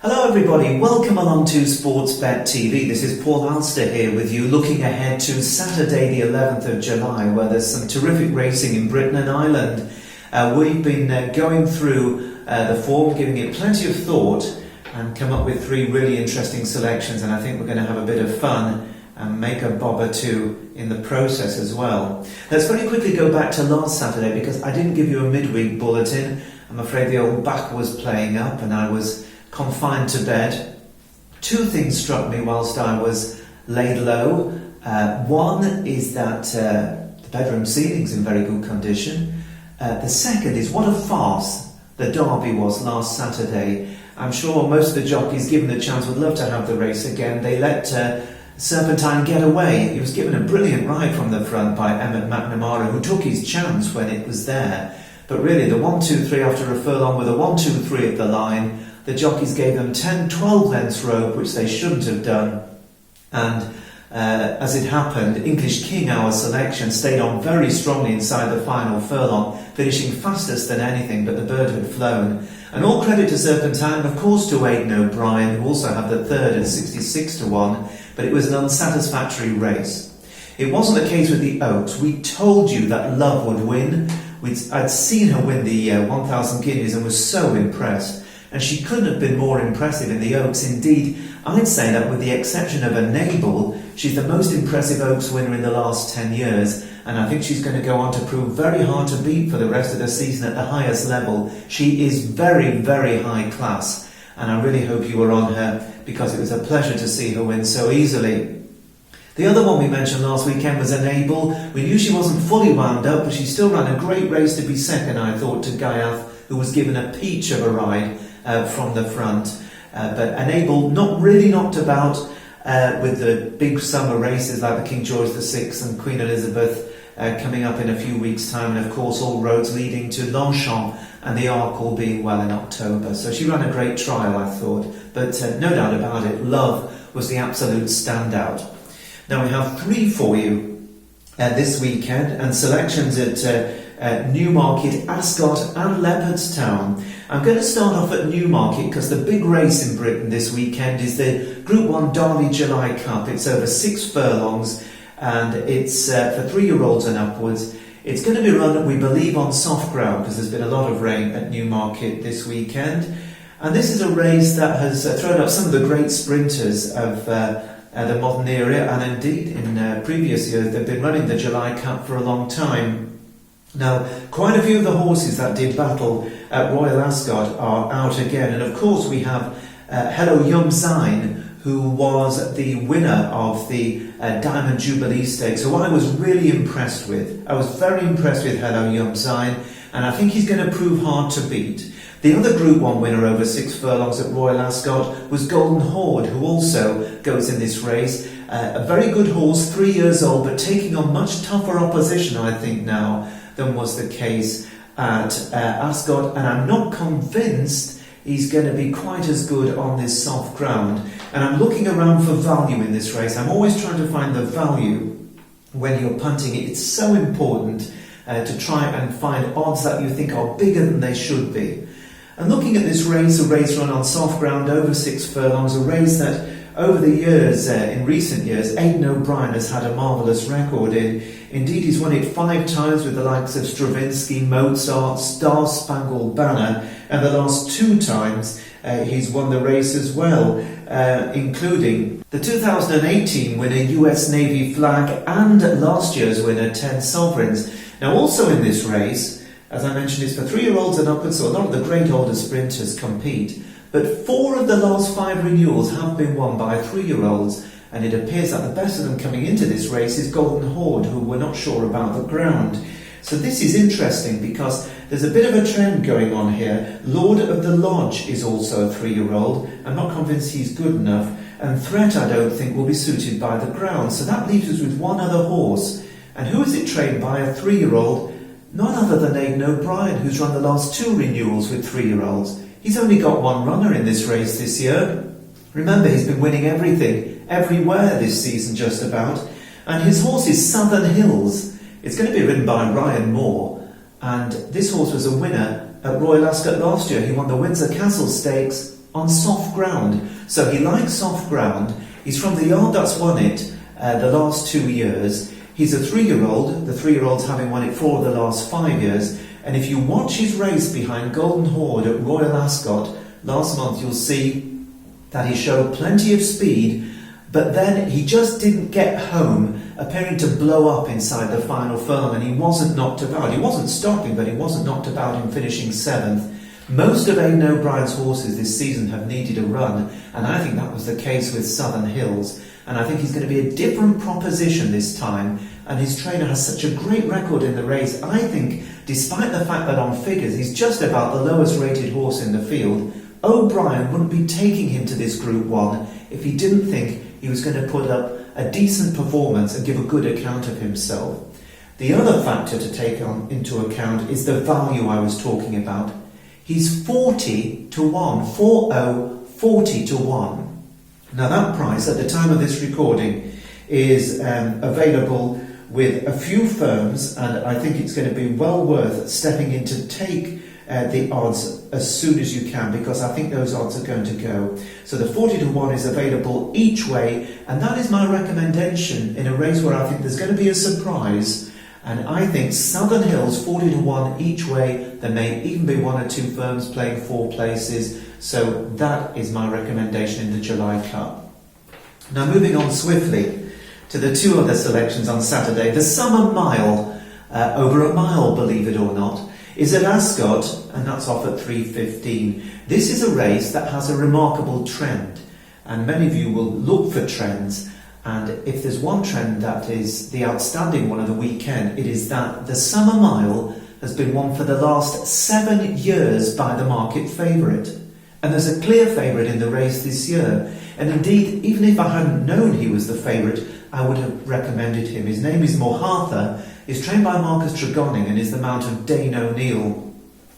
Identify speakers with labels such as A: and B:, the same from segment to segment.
A: Hello everybody, welcome along to Sportsbet TV. This is Paul Alster here with you, looking ahead to Saturday the 11th of July, where there's some terrific racing in Britain and Ireland. We've been going through the form, giving it plenty of thought, and come up with three really interesting selections, and I think we're going to have a bit of fun and make a bob or two in the process as well. Let's very quickly go back to last Saturday, because I didn't give you a midweek bulletin. I'm afraid the old back was playing up and I was confined to bed. Two things struck me whilst I was laid low. One is that the bedroom ceiling's in very good condition. The second is what a farce the Derby was last Saturday. I'm sure most of the jockeys, given the chance, would love to have the race again. They let Serpentine get away. He was given a brilliant ride from the front by Emmett McNamara, who took his chance when it was there. But really, the 1-2-3 after a furlong with a 1-2-3 at the line, the jockeys gave them 10-12 lengths rope, which they shouldn't have done. And as it happened, English King, our selection, stayed on very strongly inside the final furlong, finishing fastest than anything, but the bird had flown. And all credit to Serpentine, and of course to Aidan O'Brien, who also had the third at 66-1, but it was an unsatisfactory race. It wasn't the case with the Oaks. We told you that Love would win. I'd seen her win the 1,000 guineas and was so impressed. And she couldn't have been more impressive in the Oaks. Indeed, I'd say that with the exception of Enable, she's the most impressive Oaks winner in the last 10 years. And I think she's going to go on to prove very hard to beat for the rest of the season at the highest level. She is very, very high class. And I really hope you were on her, because it was a pleasure to see her win so easily. The other one we mentioned last weekend was Enable. We knew she wasn't fully wound up, but she still ran a great race to be second, I thought, to Gaiath, who was given a peach of a ride from the front. But Enable not really knocked about with the big summer races like the King George VI and Queen Elizabeth coming up in a few weeks' time, and of course all roads leading to Longchamp and the Arc all being well in October. So she ran a great trial, I thought, but no doubt about it, Love was the absolute standout. Now we have three for you this weekend, and selections at Newmarket, Ascot and Leopardstown. I'm going to start off at Newmarket because the big race in Britain this weekend is the Group 1 Derby July Cup. It's over 6 furlongs and it's for 3-year-olds and upwards. It's going to be run, we believe, on soft ground because there's been a lot of rain at Newmarket this weekend. And this is a race that has thrown up some of the great sprinters of the modern era, and indeed in previous years they've been running the July Cup for a long time. Now, quite a few of the horses that did battle at Royal Ascot are out again, and of course we have Hello Yum Zine, who was the winner of the Diamond Jubilee Stakes, who I was really impressed with. I was very impressed with Hello Yum Zine, and I think he's going to prove hard to beat. The other Group 1 winner over 6 furlongs at Royal Ascot was Golden Horde, who also goes in this race. A very good horse, 3 years old, but taking on much tougher opposition, I think, now than was the case at Ascot, and I'm not convinced he's going to be quite as good on this soft ground. And I'm looking around for value in this race. I'm always trying to find the value when you're punting it. It's so important to try and find odds that you think are bigger than they should be. And looking at this race, a race run on soft ground over 6 furlongs, a race that over the years, in recent years, Aidan O'Brien has had a marvellous record in. Indeed, he's won it 5 times with the likes of Stravinsky, Mozart, Star Spangled Banner, and the last 2 times he's won the race as well, including the 2018 winner US Navy Flag and last year's winner 10 Sovereigns. Now also in this race, as I mentioned, it's for 3-year-olds and upwards, so a lot of the great older sprinters compete. But 4 of the last 5 renewals have been won by 3-year-olds, and it appears that the best of them coming into this race is Golden Horde, who we're not sure about the ground. So this is interesting because there's a bit of a trend going on here. Lord of the Lodge is also a 3-year-old. I'm not convinced he's good enough, and Threat I don't think will be suited by the ground. So that leaves us with one other horse. And who is it trained by? A 3-year-old? None other than Aidan O'Brien, who's run the last 2 renewals with 3-year-olds. He's only got 1 runner in this race this year. Remember, he's been winning everything, everywhere this season just about. And his horse is Southern Hills. It's going to be ridden by Ryan Moore. And this horse was a winner at Royal Ascot last year. He won the Windsor Castle Stakes on soft ground. So he likes soft ground. He's from the yard that's won it the last 2 years. He's a 3-year-old. The 3-year-old's having won it 4 of the last 5 years. And if you watch his race behind Golden Horde at Royal Ascot last month, you'll see that he showed plenty of speed, but then he just didn't get home, appearing to blow up inside the final furlong, and he wasn't knocked about. He wasn't stopping, but he wasn't knocked about in finishing 7th. Most of Aidan O'Brien's horses this season have needed a run, and I think that was the case with Southern Hills. And I think he's going to be a different proposition this time, and his trainer has such a great record in the race. I think, despite the fact that on figures he's just about the lowest rated horse in the field, O'Brien wouldn't be taking him to this Group 1 if he didn't think he was going to put up a decent performance and give a good account of himself. The other factor to take into account is the value I was talking about. He's 40 to 1, 40 to 1. Now that price at the time of this recording is available with a few firms, and I think it's going to be well worth stepping in to take the odds as soon as you can, because I think those odds are going to go. So the 40 to 1 is available each way, and that is my recommendation in a race where I think there's going to be a surprise. And I think Southern Hills 40 to 1 each way. There may even be 1 or 2 firms playing 4 places. So that is my recommendation in the July Cup. Now moving on swiftly to the 2 other selections on Saturday. The Summer Mile, over a mile, believe it or not, is at Ascot, and that's off at 3:15. This is a race that has a remarkable trend, and many of you will look for trends. And if there's one trend that is the outstanding one of the weekend, it is that the Summer Mile has been won for the last 7 years by the market favourite. And there's a clear favourite in the race this year. And indeed, even if I hadn't known he was the favourite, I would have recommended him. His name is Mohartha. He's trained by Marcus Tregonning and is the mount of Dane O'Neill.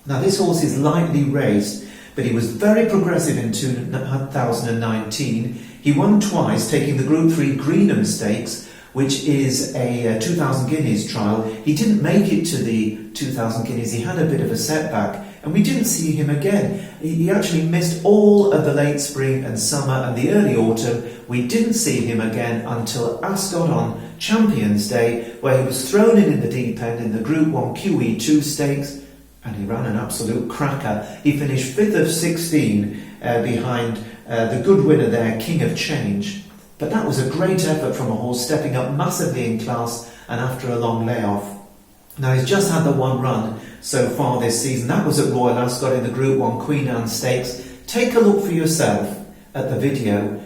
A: Now this horse is lightly raced, but he was very progressive in 2019. He won twice, taking the Group 3 Greenham Stakes, which is a 2,000 guineas trial. He didn't make it to the 2,000 guineas. He had a bit of a setback, and we didn't see him again. He actually missed all of the late spring and summer and the early autumn. We didn't see him again until Ascot on Champions Day, where he was thrown in the deep end in the Group 1 QE2 Stakes, and he ran an absolute cracker. He finished 5th of 16 behind the good winner there, King of Change. But that was a great effort from a horse stepping up massively in class and after a long layoff. Now he's just had the 1 run so far this season. That was at Royal Ascot in the Group 1 Queen Anne Stakes. Take a look for yourself at the video.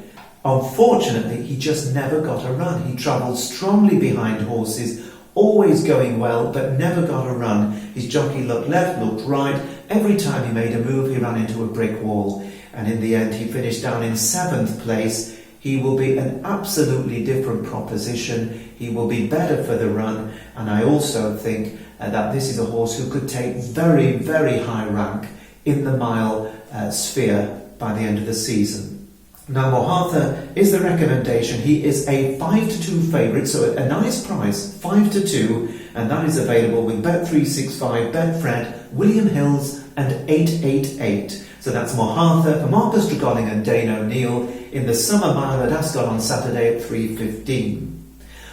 A: Unfortunately, he just never got a run. He travelled strongly behind horses, always going well, but never got a run. His jockey looked left, looked right. Every time he made a move, he ran into a brick wall. And in the end, he finished down in 7th place. He will be an absolutely different proposition. He will be better for the run. And I also think that this is a horse who could take very, very high rank in the mile sphere by the end of the season. Now, Mohartha is the recommendation. He is a 5 to 2 favourite, so a nice price, 5 to 2, and that is available with Bet365, Betfred, William Hills, and 888. So that's Mohartha for Marcus Tregonning and Dane O'Neill in the Summer Mile at Ascot on Saturday at 3:15.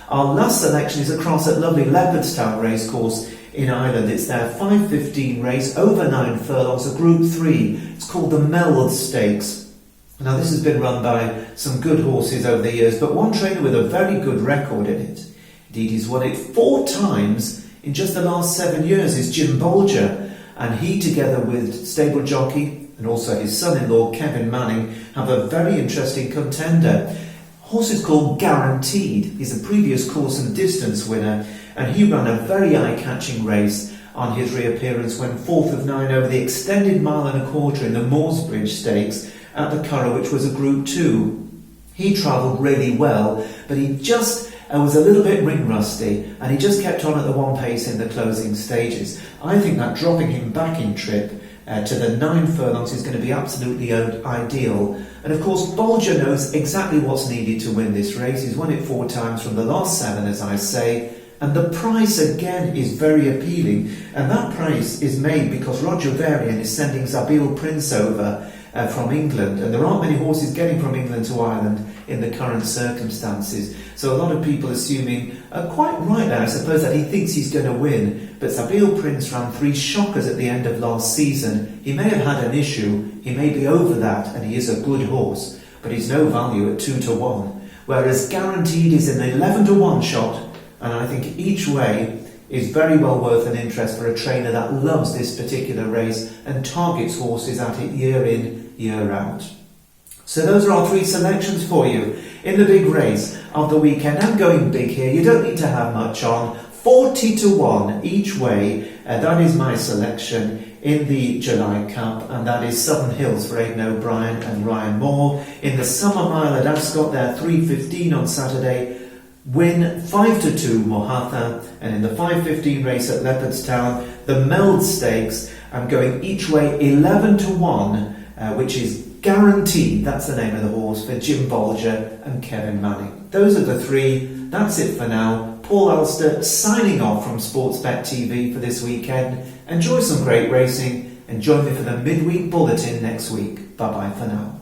A: Our last selection is across at lovely Leopardstown Racecourse in Ireland. It's their 5:15 race over 9 furlongs, a Group 3. It's called the Melwood Stakes. Now this has been run by some good horses over the years, but one trainer with a very good record in it. Indeed, he's won it 4 times in just the last 7 years, is Jim Bolger. And he, together with stable jockey and also his son-in-law Kevin Manning, have a very interesting contender. Horse is called Guaranteed. He's a previous course and distance winner, and he ran a very eye-catching race on his reappearance when 4th of 9 over the extended 1.25 miles in the Moorsbridge Stakes at the Curragh, which was a Group 2. He travelled really well, but he just was a little bit ring rusty, and he just kept on at the 1 pace in the closing stages. I think that dropping him back in trip to the 9 furlongs is going to be absolutely ideal. And of course, Bolger knows exactly what's needed to win this race. He's won it 4 times from the last 7, as I say. And the price, again, is very appealing. And that price is made because Roger Varian is sending Zabil Prince over from England, and there aren't many horses getting from England to Ireland in the current circumstances. So a lot of people assuming, quite right I suppose, that he thinks he's going to win. But Sabil Prince ran 3 shockers at the end of last season. He may have had an issue, he may be over that, and he is a good horse, but he's no value at 2 to 1. Whereas Guaranteed is an 11 to 1 shot, and I think each way is very well worth an interest for a trainer that loves this particular race and targets horses at it year in, year out. So those are our 3 selections for you in the big race of the weekend. I'm going big here, you don't need to have much on. 40 to 1 each way, that is my selection in the July Cup, and that is Southern Hills for Aidan O'Brien and Ryan Moore. In the Summer Mile at Ascot, they're 3:15 on Saturday. Win 5 to 2 Mohatha, and in the 5:15 race at Leopardstown, the Meld Stakes, I'm going each way 11 to 1, which is Guaranteed, that's the name of the horse, for Jim Bolger and Kevin Manning. Those are the 3. That's it for now. Paul Alster signing off from Sportsbet TV for this weekend. Enjoy some great racing and join me for the midweek bulletin next week. Bye bye for now.